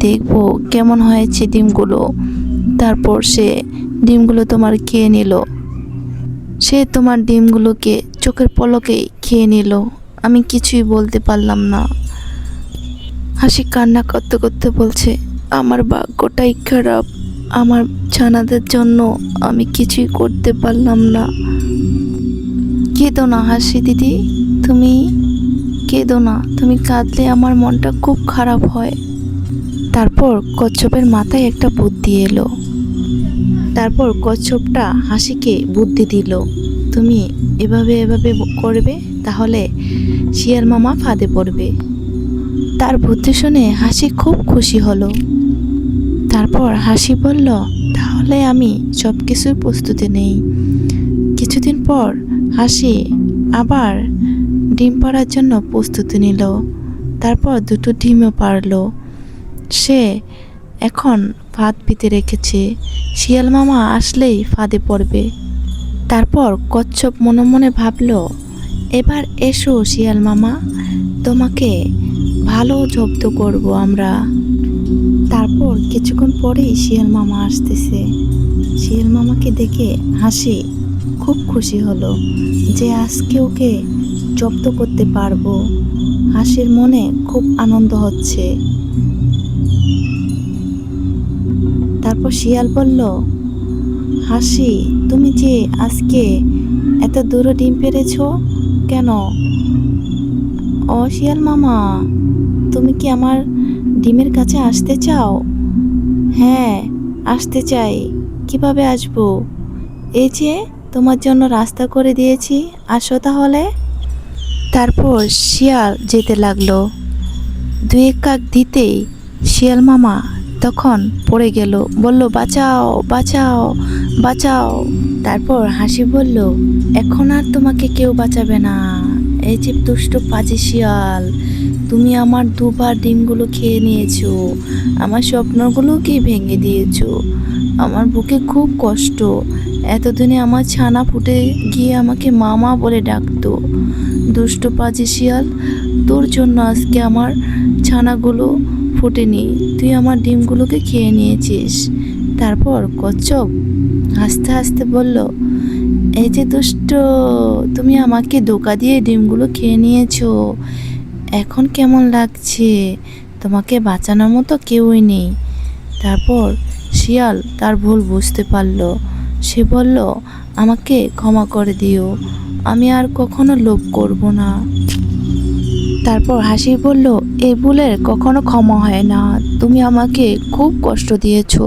দেখবো কেমন হয়েছে ডিমগুলো। তারপর সে ডিমগুলো তোমার খেয়ে নিল। সে তোমার ডিমগুলোকে চোখের পলকেই খেয়ে নিল। আমি কিছুই বলতে পারলাম না। হাসি কান্না করতে করতে বলছে, আমার ভাগ্যটাই খারাপ। আমার ছানাদের জন্য আমি কিছুই করতে পারলাম না। কেঁদো না হাসি দিদি, তুমি কেঁদো না। তুমি কাঁদলে আমার মনটা খুব খারাপ হয়। তারপর কচ্ছপের মাথায় একটা বুদ্ধি এলো। তারপর কচ্ছপটা হাসিকে বুদ্ধি দিল, তুমি এভাবে এভাবে করবে, তাহলে শিয়াল মামা ফাঁদে পড়বে। তার বুদ্ধি শুনে হাসি খুব খুশি হলো। তারপর হাসি বলল, তাহলে আমি সব কিছুর প্রস্তুতি নেই। কিছুদিন পর হাসি আবার ডিম পাড়ার জন্য প্রস্তুতি নিল। তারপর দুটো ডিমও পারল। সে এখন ফাঁদ পেতে রেখেছে, শিয়াল মামা আসলেই ফাঁদে পড়বে। তারপর কচ্ছপ মনে মনে ভাবল, এবার এসো শিয়াল মামা, তোমাকে ভালো জব্দ করব আমরা। তারপর কিছুক্ষণ পরেই শিয়াল মামা আসতেছে। শিয়াল মামাকে দেখে হাসি খুব খুশি হলো যে আজকে ওকে জব্দ করতে পারবো। হাসির মনে খুব আনন্দ হচ্ছে। তারপর শিয়াল বলল, হাসি, তুমি যে আজকে এত দূর ডিম পেড়েছ কেন? ও শিয়াল মামা, তুমি কি আমার ডিমের কাছে আসতে চাও? হ্যাঁ, আসতে চাই। কিভাবে আসবো? এই যে তোমার জন্য রাস্তা করে দিয়েছি, আসো তাহলে। তারপর শিয়াল যেতে লাগলো। দুই এক কাক দিতেই শিয়াল মামা তখন পড়ে গেল, বলল, বাঁচাও বাঁচাও বাঁচাও। তারপর হাসি বলল, এখন আর তোমাকে কেউ বাঁচাবে না। এই যে দুষ্ট পাজি শিয়াল, তুমি আমার দুবার ডিমগুলো খেয়ে নিয়েছো, আমার স্বপ্নগুলোকে ভেঙে দিয়েছো। আমার বুকে খুব কষ্ট। এতদিনে আমার ছানা ফুটে গিয়ে আমাকে মামা বলে ডাকতো। দুষ্ট পাজি শিয়াল, তোর জন্য আজকে আমার ছানাগুলো ফুটেনি, তুই আমার ডিমগুলোকে খেয়ে নিয়েছিস। তারপর কচ্ছপ হাসতে হাসতে বলল, এই যে দুষ্ট, তুমি আমাকে ধোঁকা দিয়ে ডিমগুলো খেয়ে নিয়েছো। এখন কেমন লাগছে? তোমাকে বাঁচানোর মতো কেউই নেই। তারপর শিয়াল তার ভুল বুঝতে পারল। সে বলল, আমাকে ক্ষমা করে দিও, আমি আর কখনো লোভ করব না। তারপর হাসি বলল, এই ভুলের কখনো ক্ষমা হয় না। তুমি আমাকে খুব কষ্ট দিয়েছো।